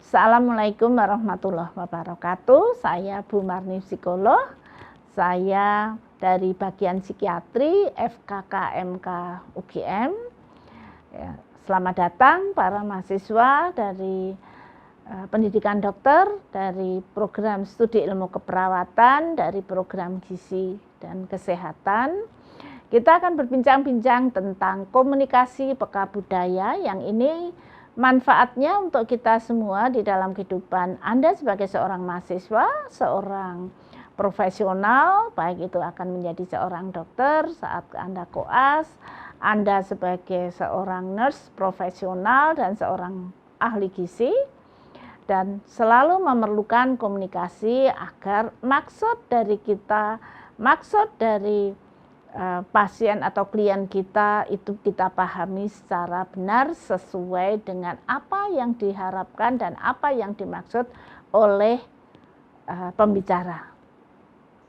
Assalamualaikum warahmatullahi wabarakatuh. Saya Bu Marni psikolog. Saya dari bagian psikiatri FKKMK UGM. Ya, selamat datang para mahasiswa dari pendidikan dokter, dari program studi ilmu keperawatan, dari program gizi dan kesehatan. Kita akan berbincang-bincang tentang komunikasi peka budaya yang ini manfaatnya untuk kita semua di dalam kehidupan Anda sebagai seorang mahasiswa, seorang profesional, baik itu akan menjadi seorang dokter saat Anda koas, Anda sebagai seorang nurse profesional dan seorang ahli gizi, dan selalu memerlukan komunikasi agar maksud dari pasien atau klien kita itu kita pahami secara benar sesuai dengan apa yang diharapkan dan apa yang dimaksud oleh pembicara.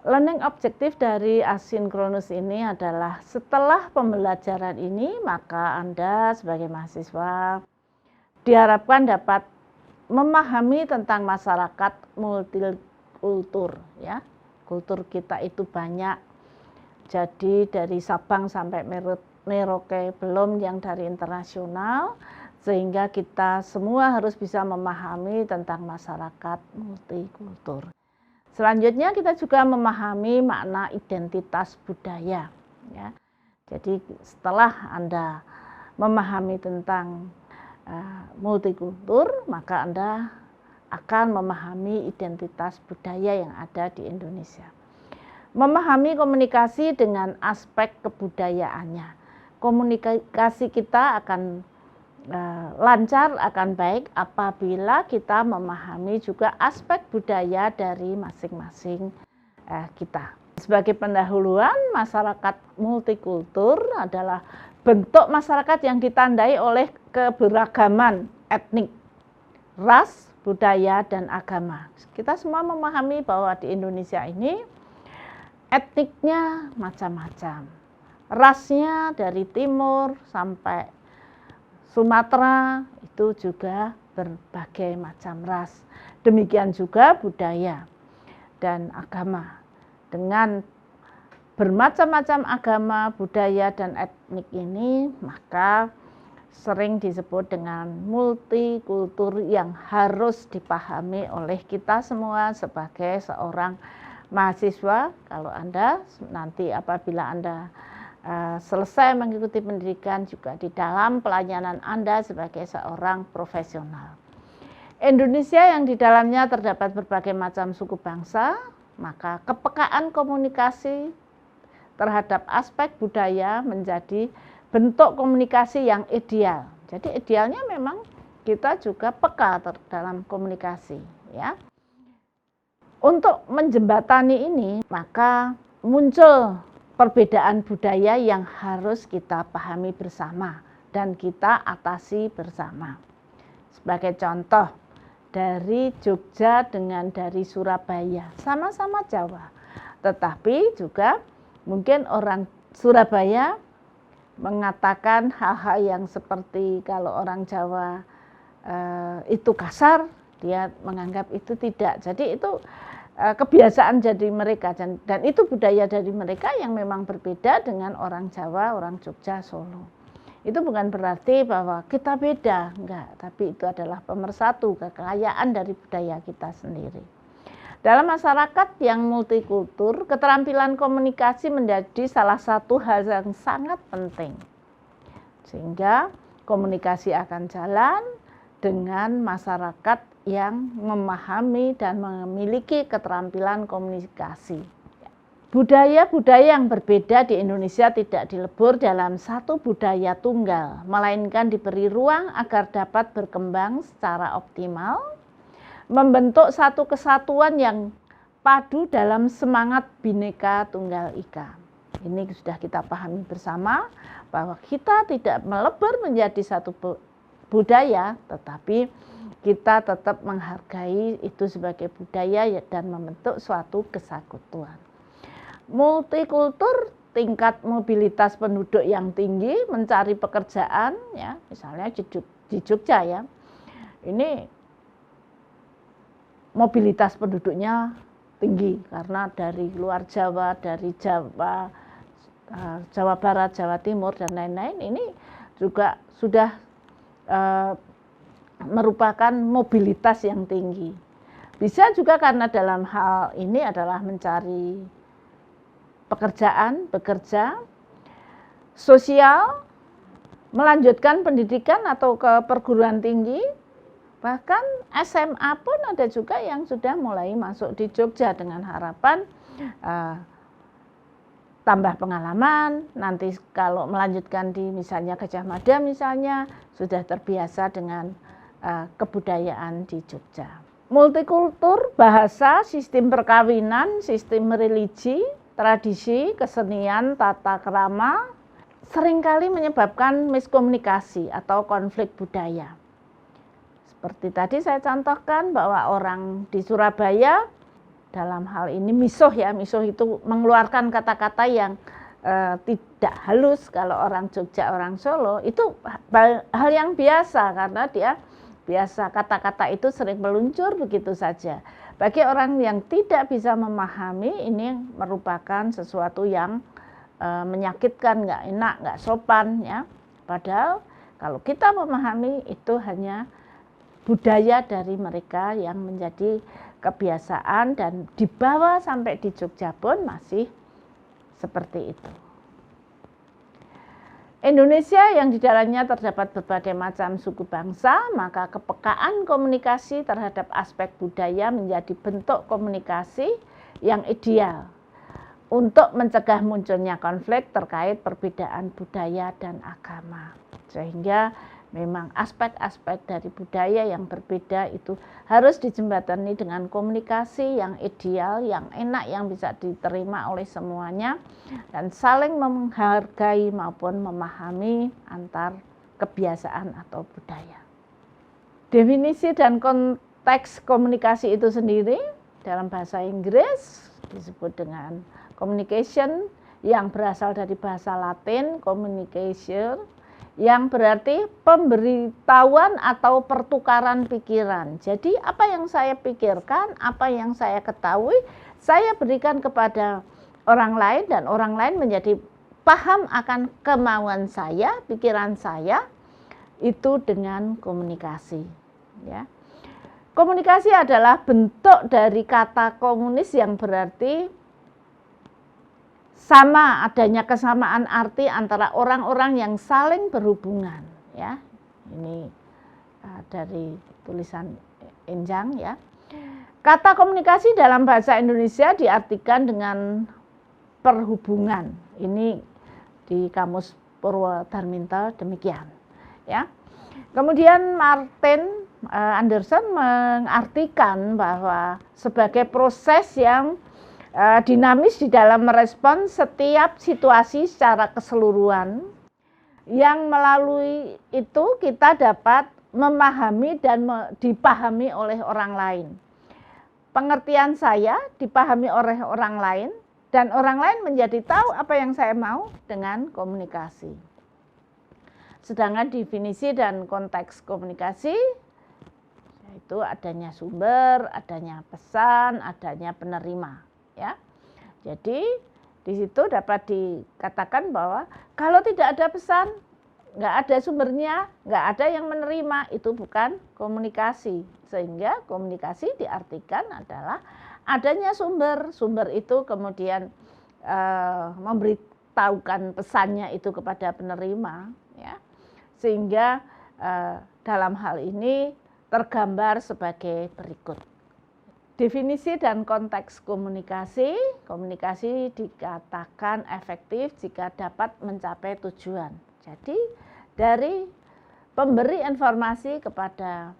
Learning objektif dari asinkronus ini adalah setelah pembelajaran ini maka Anda sebagai mahasiswa diharapkan dapat memahami tentang masyarakat multikultur, ya. Kultur kita itu banyak. Jadi dari Sabang sampai Merauke, belum yang dari internasional, sehingga kita semua harus bisa memahami tentang masyarakat multikultur. Selanjutnya kita juga memahami makna identitas budaya. Ya. Jadi setelah Anda memahami tentang multikultur, maka Anda akan memahami identitas budaya yang ada di Indonesia. Memahami komunikasi dengan aspek kebudayaannya. Komunikasi kita akan lancar, akan baik apabila kita memahami juga aspek budaya dari masing-masing kita. Sebagai pendahuluan, masyarakat multikultur adalah bentuk masyarakat yang ditandai oleh keberagaman etnik, ras, budaya, dan agama. Kita semua memahami bahwa di Indonesia ini etniknya macam-macam, rasnya dari timur sampai Sumatera itu juga berbagai macam ras. Demikian juga budaya dan agama. Dengan bermacam-macam agama, budaya, dan etnik ini maka sering disebut dengan multikultur yang harus dipahami oleh kita semua sebagai seorang mahasiswa. Kalau Anda nanti apabila Anda selesai mengikuti pendidikan juga di dalam pelayanan Anda sebagai seorang profesional. Indonesia yang di dalamnya terdapat berbagai macam suku bangsa, maka kepekaan komunikasi terhadap aspek budaya menjadi bentuk komunikasi yang ideal. Jadi idealnya memang kita juga peka dalam komunikasi, ya. Untuk menjembatani ini, maka muncul perbedaan budaya yang harus kita pahami bersama dan kita atasi bersama. Sebagai contoh, dari Jogja dengan dari Surabaya, sama-sama Jawa. Tetapi juga mungkin orang Surabaya mengatakan hal-hal yang seperti kalau orang Jawa itu kasar, dia menganggap itu tidak. Jadi itu kebiasaan jadi mereka dan itu budaya dari mereka yang memang berbeda dengan orang Jawa, orang Jogja, Solo. Itu bukan berarti bahwa kita beda, enggak, tapi itu adalah pemersatu kekayaan dari budaya kita sendiri. Dalam masyarakat yang multikultur, keterampilan komunikasi menjadi salah satu hal yang sangat penting. Sehingga komunikasi akan jalan dengan masyarakat yang memahami dan memiliki keterampilan komunikasi. Budaya-budaya yang berbeda di Indonesia tidak dilebur dalam satu budaya tunggal, melainkan diberi ruang agar dapat berkembang secara optimal, membentuk satu kesatuan yang padu dalam semangat Bhinneka Tunggal Ika. Ini sudah kita pahami bersama bahwa kita tidak melebur menjadi satu budaya, tetapi kita tetap menghargai itu sebagai budaya dan membentuk suatu kesatuan. Multikultur, tingkat mobilitas penduduk yang tinggi mencari pekerjaan, ya, misalnya di Jogja, ya. Ini mobilitas penduduknya tinggi karena dari luar Jawa, dari Jawa, Jawa Barat, Jawa Timur dan lain-lain ini juga sudah merupakan mobilitas yang tinggi. Bisa juga karena dalam hal ini adalah mencari pekerjaan, bekerja, sosial, melanjutkan pendidikan atau ke perguruan tinggi, bahkan SMA pun ada juga yang sudah mulai masuk di Jogja dengan harapan tambah pengalaman, nanti kalau melanjutkan di misalnya Gajah Mada misalnya, sudah terbiasa dengan kebudayaan di Jogja. Multikultur, bahasa, sistem perkawinan, sistem religi, tradisi, kesenian, tata krama, seringkali menyebabkan miskomunikasi atau konflik budaya. Seperti tadi saya contohkan bahwa orang di Surabaya, dalam hal ini misuh ya, misuh itu mengeluarkan kata-kata yang tidak halus. Kalau orang Jogja, orang Solo itu hal yang biasa karena dia biasa kata-kata itu sering meluncur begitu saja. Bagi orang yang tidak bisa memahami, ini merupakan sesuatu yang menyakitkan, nggak enak, nggak sopan ya. Padahal kalau kita memahami itu hanya budaya dari mereka yang menjadi kebiasaan dan dibawa sampai di Jogja pun masih seperti itu. Indonesia yang di dalamnya terdapat berbagai macam suku bangsa, maka kepekaan komunikasi terhadap aspek budaya menjadi bentuk komunikasi yang ideal untuk mencegah munculnya konflik terkait perbedaan budaya dan agama. Sehingga memang aspek-aspek dari budaya yang berbeda itu harus dijembatani dengan komunikasi yang ideal, yang enak, yang bisa diterima oleh semuanya, dan saling menghargai maupun memahami antar kebiasaan atau budaya. Definisi dan konteks komunikasi itu sendiri dalam bahasa Inggris disebut dengan communication, yang berasal dari bahasa Latin communication, yang berarti pemberitahuan atau pertukaran pikiran. Jadi apa yang saya pikirkan, apa yang saya ketahui, saya berikan kepada orang lain dan orang lain menjadi paham akan kemauan saya, pikiran saya, itu dengan komunikasi. Ya. Komunikasi adalah bentuk dari kata komunis yang berarti sama, adanya kesamaan arti antara orang-orang yang saling berhubungan ya. Ini dari tulisan Enjang ya. Kata komunikasi dalam bahasa Indonesia diartikan dengan perhubungan. Ini di Kamus Purwodarminto demikian ya. Kemudian Martin Anderson mengartikan bahwa sebagai proses yang dinamis di dalam merespon setiap situasi secara keseluruhan, yang melalui itu kita dapat memahami dan dipahami oleh orang lain. Pengertian saya dipahami oleh orang lain dan orang lain menjadi tahu apa yang saya mau dengan komunikasi. Sedangkan definisi dan konteks komunikasi yaitu adanya sumber, adanya pesan, adanya penerima. Ya, jadi di situ dapat dikatakan bahwa kalau tidak ada pesan, nggak ada sumbernya, nggak ada yang menerima, itu bukan komunikasi. Sehingga komunikasi diartikan adalah adanya sumber, sumber itu kemudian memberitahukan pesannya itu kepada penerima, ya, sehingga dalam hal ini tergambar sebagai berikut. Definisi dan konteks komunikasi. Komunikasi dikatakan efektif jika dapat mencapai tujuan. Jadi dari pemberi informasi kepada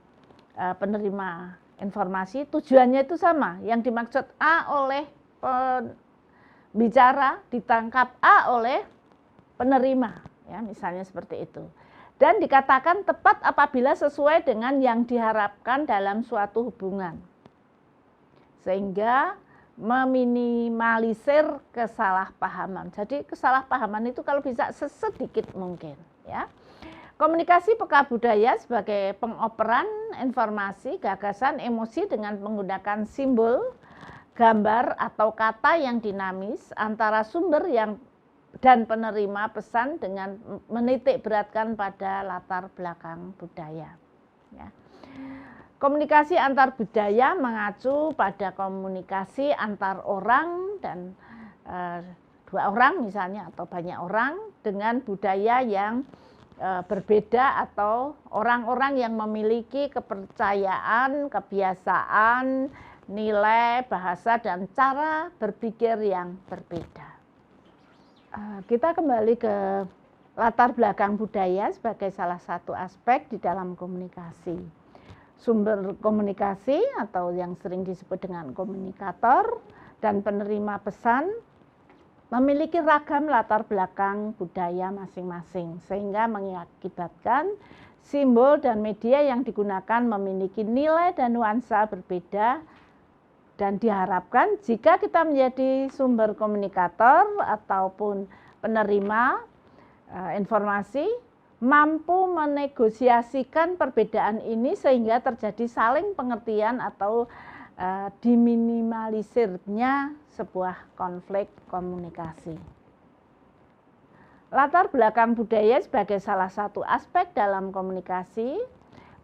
penerima informasi, tujuannya itu sama. Yang dimaksud A oleh pembicara ditangkap A oleh penerima, ya, misalnya seperti itu. Dan dikatakan tepat apabila sesuai dengan yang diharapkan dalam suatu hubungan. Sehingga meminimalisir kesalahpahaman. Jadi kesalahpahaman itu kalau bisa sesedikit mungkin, ya. Komunikasi peka budaya sebagai pengoperan informasi, gagasan, emosi dengan menggunakan simbol, gambar, atau kata yang dinamis antara sumber dan penerima pesan dengan menitik beratkan pada latar belakang budaya. Ya. Komunikasi antar budaya mengacu pada komunikasi antar orang dan dua orang misalnya atau banyak orang dengan budaya yang berbeda atau orang-orang yang memiliki kepercayaan, kebiasaan, nilai, bahasa, dan cara berpikir yang berbeda. Kita kembali ke latar belakang budaya sebagai salah satu aspek di dalam komunikasi. Sumber komunikasi atau yang sering disebut dengan komunikator dan penerima pesan memiliki ragam latar belakang budaya masing-masing, sehingga mengakibatkan simbol dan media yang digunakan memiliki nilai dan nuansa berbeda, dan diharapkan jika kita menjadi sumber komunikator ataupun penerima informasi, mampu menegosiasikan perbedaan ini sehingga terjadi saling pengertian atau diminimalisirnya sebuah konflik komunikasi. Latar belakang budaya sebagai salah satu aspek dalam komunikasi.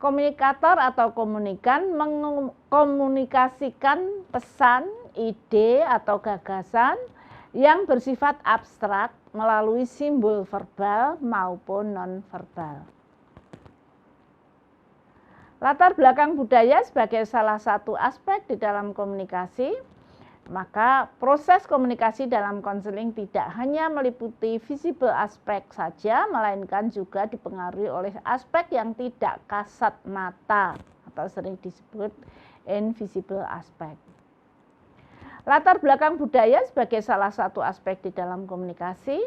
Komunikator atau komunikan mengkomunikasikan pesan, ide, atau gagasan yang bersifat abstrak melalui simbol verbal maupun non-verbal. Latar belakang budaya sebagai salah satu aspek di dalam komunikasi, maka proses komunikasi dalam konseling tidak hanya meliputi visible aspek saja, melainkan juga dipengaruhi oleh aspek yang tidak kasat mata atau sering disebut invisible aspect. Latar belakang budaya sebagai salah satu aspek di dalam komunikasi,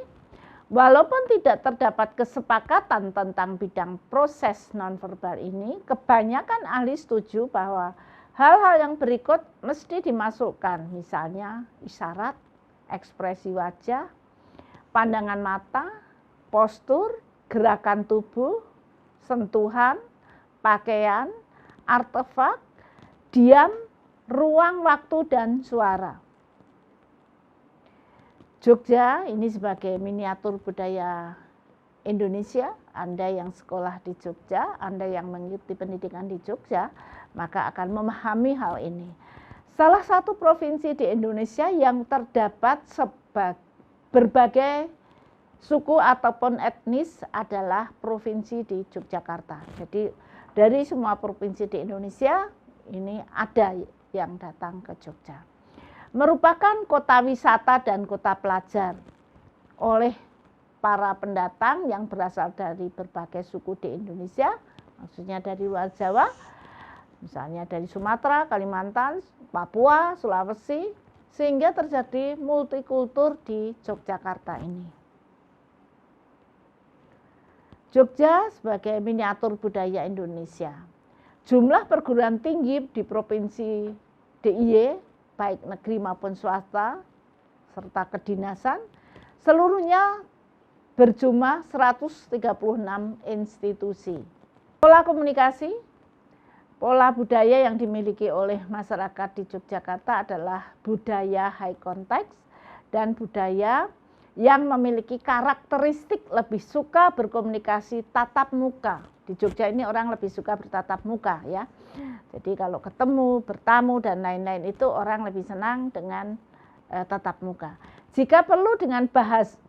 walaupun tidak terdapat kesepakatan tentang bidang proses nonverbal ini, kebanyakan ahli setuju bahwa hal-hal yang berikut mesti dimasukkan, misalnya isyarat, ekspresi wajah, pandangan mata, postur, gerakan tubuh, sentuhan, pakaian, artefak, diam, ruang, waktu, dan suara. Jogja ini sebagai miniatur budaya Indonesia, Anda yang sekolah di Jogja, Anda yang mengikuti pendidikan di Jogja, maka akan memahami hal ini. Salah satu provinsi di Indonesia yang terdapat berbagai suku ataupun etnis adalah provinsi di Yogyakarta. Jadi dari semua provinsi di Indonesia ini ada yang datang ke Jogja. Merupakan kota wisata dan kota pelajar oleh para pendatang yang berasal dari berbagai suku di Indonesia, maksudnya dari luar Jawa, misalnya dari Sumatera, Kalimantan, Papua, Sulawesi, sehingga terjadi multikultur di Yogyakarta ini. Jogja sebagai miniatur budaya Indonesia. Jumlah perguruan tinggi di provinsi DIY, baik negeri maupun swasta, serta kedinasan, seluruhnya berjumlah 136 institusi. Pola komunikasi, pola budaya yang dimiliki oleh masyarakat di Yogyakarta adalah budaya high context dan budaya yang memiliki karakteristik lebih suka berkomunikasi tatap muka. Di Jogja ini orang lebih suka bertatap muka ya. Jadi kalau ketemu, bertamu dan lain-lain itu orang lebih senang dengan tatap muka. Jika perlu dengan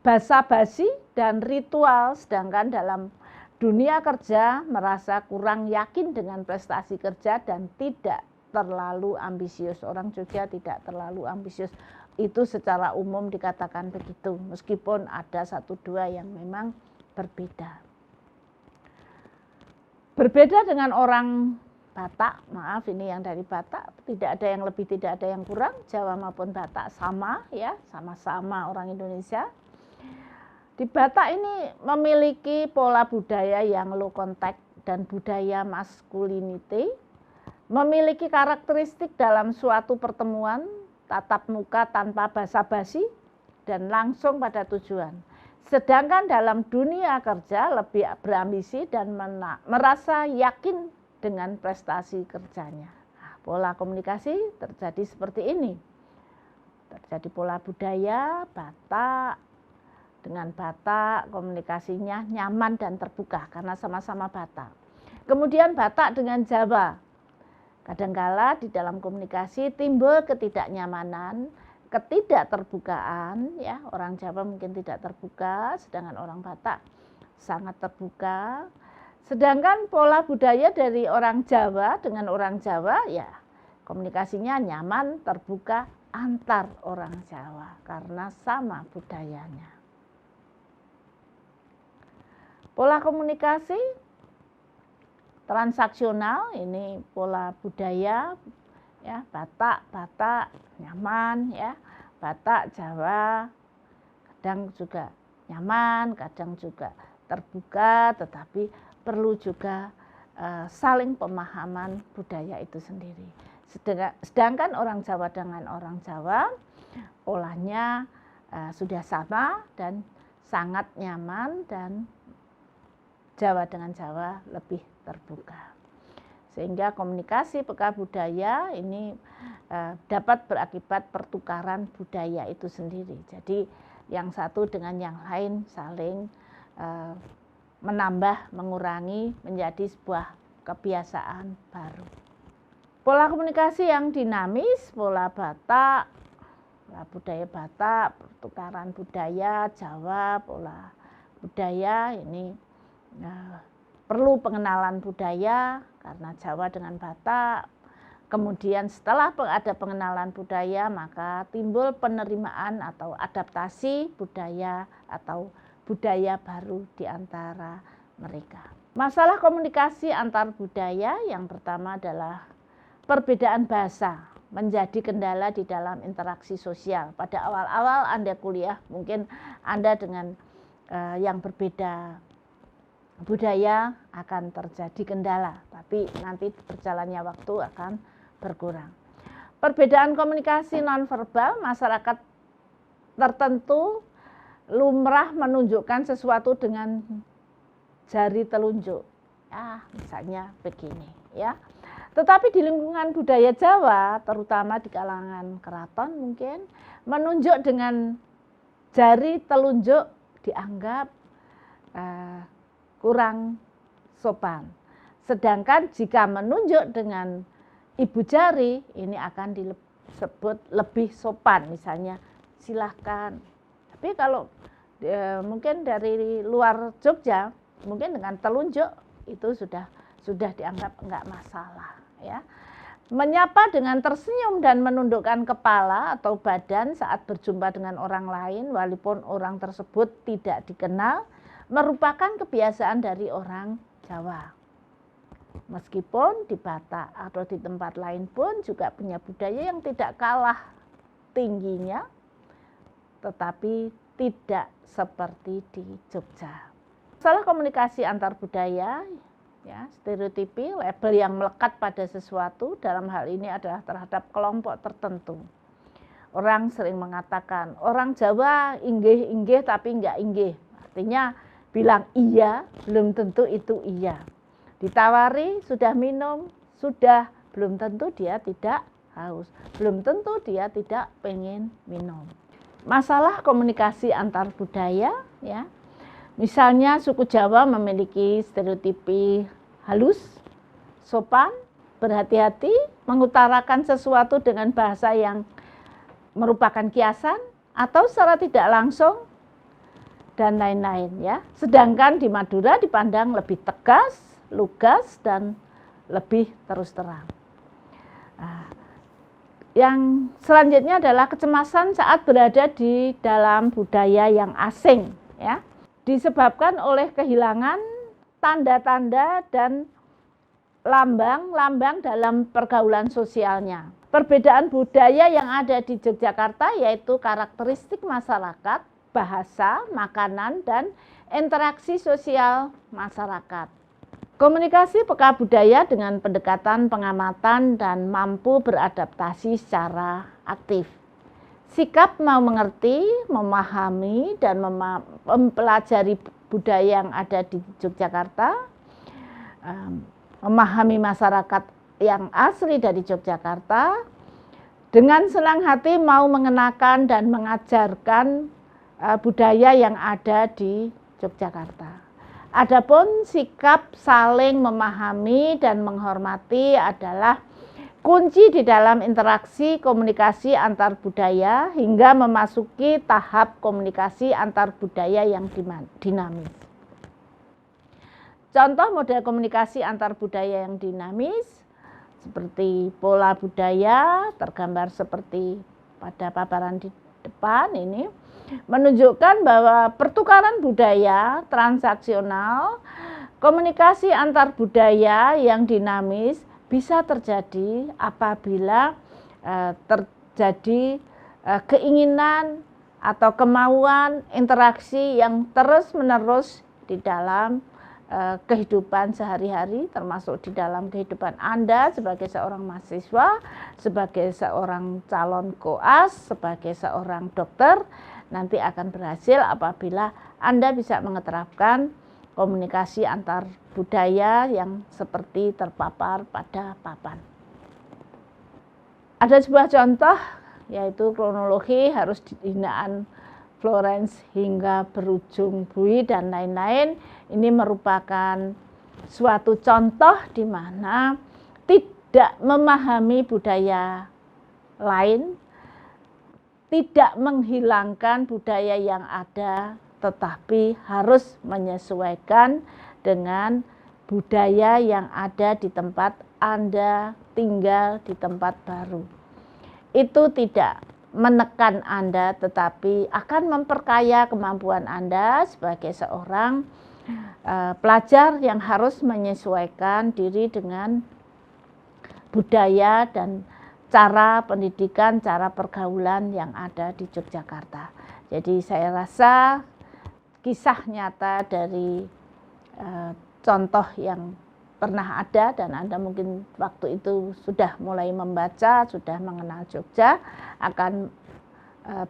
basa-basi dan ritual, sedangkan dalam dunia kerja merasa kurang yakin dengan prestasi kerja dan tidak terlalu ambisius. Orang Jogja tidak terlalu ambisius. Itu secara umum dikatakan begitu, meskipun ada satu dua yang memang berbeda. Berbeda dengan orang Batak, maaf ini yang dari Batak, tidak ada yang lebih, tidak ada yang kurang, Jawa maupun Batak sama ya, sama-sama orang Indonesia. Di Batak ini memiliki pola budaya yang low contact dan budaya masculinity, memiliki karakteristik dalam suatu pertemuan tatap muka tanpa basa-basi dan langsung pada tujuan. Sedangkan dalam dunia kerja lebih berambisi dan merasa yakin dengan prestasi kerjanya. Nah, pola komunikasi terjadi seperti ini. Terjadi pola budaya, Batak. Dengan Batak komunikasinya nyaman dan terbuka karena sama-sama Batak. Kemudian Batak dengan Jawa. Kadangkala di dalam komunikasi timbul ketidaknyamanan, ketidakterbukaan, ya, orang Jawa mungkin tidak terbuka, sedangkan orang Batak sangat terbuka. Sedangkan pola budaya dari orang Jawa dengan orang Jawa, ya, komunikasinya nyaman, terbuka antar orang Jawa karena sama budayanya. Pola komunikasi transaksional ini pola budaya, ya, Batak nyaman, ya, Batak Jawa kadang juga nyaman, kadang juga terbuka, tetapi perlu juga saling pemahaman budaya itu sendiri. Sedangkan orang Jawa dengan orang Jawa polanya sudah sama dan sangat nyaman, dan Jawa dengan Jawa lebih terbuka. Sehingga komunikasi peka budaya ini dapat berakibat pertukaran budaya itu sendiri. Jadi yang satu dengan yang lain saling menambah, mengurangi menjadi sebuah kebiasaan baru. Pola komunikasi yang dinamis, pola Batak, pola budaya Batak, pertukaran budaya Jawa, pola budaya ini perlu pengenalan budaya karena Jawa dengan Batak. Kemudian setelah ada pengenalan budaya, maka timbul penerimaan atau adaptasi budaya atau budaya baru di antara mereka. Masalah komunikasi antar budaya yang pertama adalah perbedaan bahasa menjadi kendala di dalam interaksi sosial. Pada awal-awal Anda kuliah, mungkin Anda dengan yang berbeda budaya akan terjadi kendala, tapi nanti berjalannya waktu akan berkurang. Perbedaan komunikasi nonverbal, masyarakat tertentu lumrah menunjukkan sesuatu dengan jari telunjuk. Ya, misalnya begini, ya. Tetapi di lingkungan budaya Jawa, terutama di kalangan keraton mungkin, menunjuk dengan jari telunjuk dianggap kurang sopan. Sedangkan jika menunjuk dengan ibu jari, ini akan disebut lebih sopan. Misalnya, silahkan. Tapi kalau mungkin dari luar Jogja, mungkin dengan telunjuk itu sudah dianggap enggak masalah, ya. Menyapa dengan tersenyum dan menundukkan kepala atau badan saat berjumpa dengan orang lain, walaupun orang tersebut tidak dikenal, merupakan kebiasaan dari orang Jawa. Meskipun di Batak atau di tempat lain pun juga punya budaya yang tidak kalah tingginya, tetapi tidak seperti di Jogja. Masalah komunikasi antar budaya, ya, stereotipi, label yang melekat pada sesuatu, dalam hal ini adalah terhadap kelompok tertentu. Orang sering mengatakan, orang Jawa inggih-inggih tapi enggak inggih. Artinya bilang iya, belum tentu itu iya. Ditawari, sudah minum, sudah, belum tentu dia tidak haus. Belum tentu dia tidak pengen minum. Masalah komunikasi antar budaya, ya. Misalnya suku Jawa memiliki stereotipi halus, sopan, berhati-hati, mengutarakan sesuatu dengan bahasa yang merupakan kiasan, atau secara tidak langsung, dan lain-lain, ya. Sedangkan di Madura dipandang lebih tegas, lugas, dan lebih terus terang. Nah, yang selanjutnya adalah kecemasan saat berada di dalam budaya yang asing, ya. Disebabkan oleh kehilangan tanda-tanda dan lambang-lambang dalam pergaulan sosialnya. Perbedaan budaya yang ada di Yogyakarta yaitu karakteristik masyarakat, bahasa, makanan, dan interaksi sosial masyarakat. Komunikasi peka budaya dengan pendekatan pengamatan dan mampu beradaptasi secara aktif. sikap mau mengerti, memahami, dan mempelajari budaya yang ada di Yogyakarta, memahami masyarakat yang asli dari Yogyakarta, dengan senang hati mau mengenakan dan mengajarkan budaya yang ada di Yogyakarta. Adapun sikap saling memahami dan menghormati adalah kunci di dalam interaksi komunikasi antar budaya hingga memasuki tahap komunikasi antar budaya yang dinamis. Contoh model komunikasi antar budaya yang dinamis seperti pola budaya tergambar seperti pada paparan di depan ini, menunjukkan bahwa pertukaran budaya transaksional, komunikasi antar budaya yang dinamis bisa terjadi apabila terjadi keinginan atau kemauan interaksi yang terus-menerus di dalam kehidupan sehari-hari, termasuk di dalam kehidupan Anda sebagai seorang mahasiswa, sebagai seorang calon koas, sebagai seorang dokter, nanti akan berhasil apabila Anda bisa mengeterapkan komunikasi antar budaya yang seperti terpapar pada papan. Ada sebuah contoh, yaitu kronologi harus hinaan Florence hingga berujung bui dan lain-lain. Ini merupakan suatu contoh di mana tidak memahami budaya lain, tidak menghilangkan budaya yang ada, tetapi harus menyesuaikan dengan budaya yang ada di tempat Anda tinggal, di tempat baru. Itu tidak menekan Anda, tetapi akan memperkaya kemampuan Anda sebagai seorang pelajar yang harus menyesuaikan diri dengan budaya dan cara pendidikan, cara pergaulan yang ada di Yogyakarta. Jadi saya rasa kisah nyata dari contoh yang pernah ada dan Anda mungkin waktu itu sudah mulai membaca, sudah mengenal Jogja, akan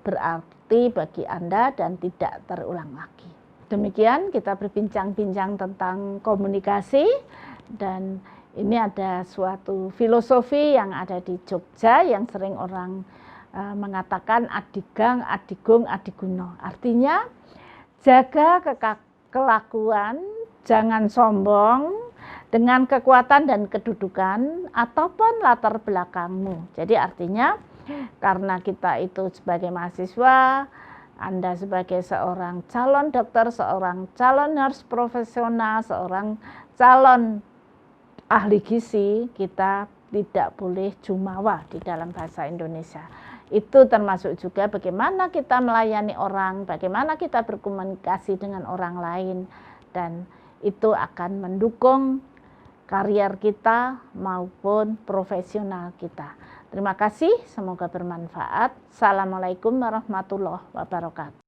berarti bagi Anda dan tidak terulang lagi. Demikian kita berbincang-bincang tentang komunikasi, dan ini ada suatu filosofi yang ada di Jogja yang sering orang mengatakan adigang, adigung, adiguno. Artinya jaga kelakuan, jangan sombong dengan kekuatan dan kedudukan ataupun latar belakangmu. Jadi artinya karena kita itu sebagai mahasiswa, Anda sebagai seorang calon dokter, seorang calon nurse profesional, seorang calon ahli gizi, kita tidak boleh jumawa di dalam bahasa Indonesia. Itu termasuk juga bagaimana kita melayani orang, bagaimana kita berkomunikasi dengan orang lain, dan itu akan mendukung karier kita maupun profesional kita. Terima kasih, semoga bermanfaat. Assalamualaikum warahmatullahi wabarakatuh.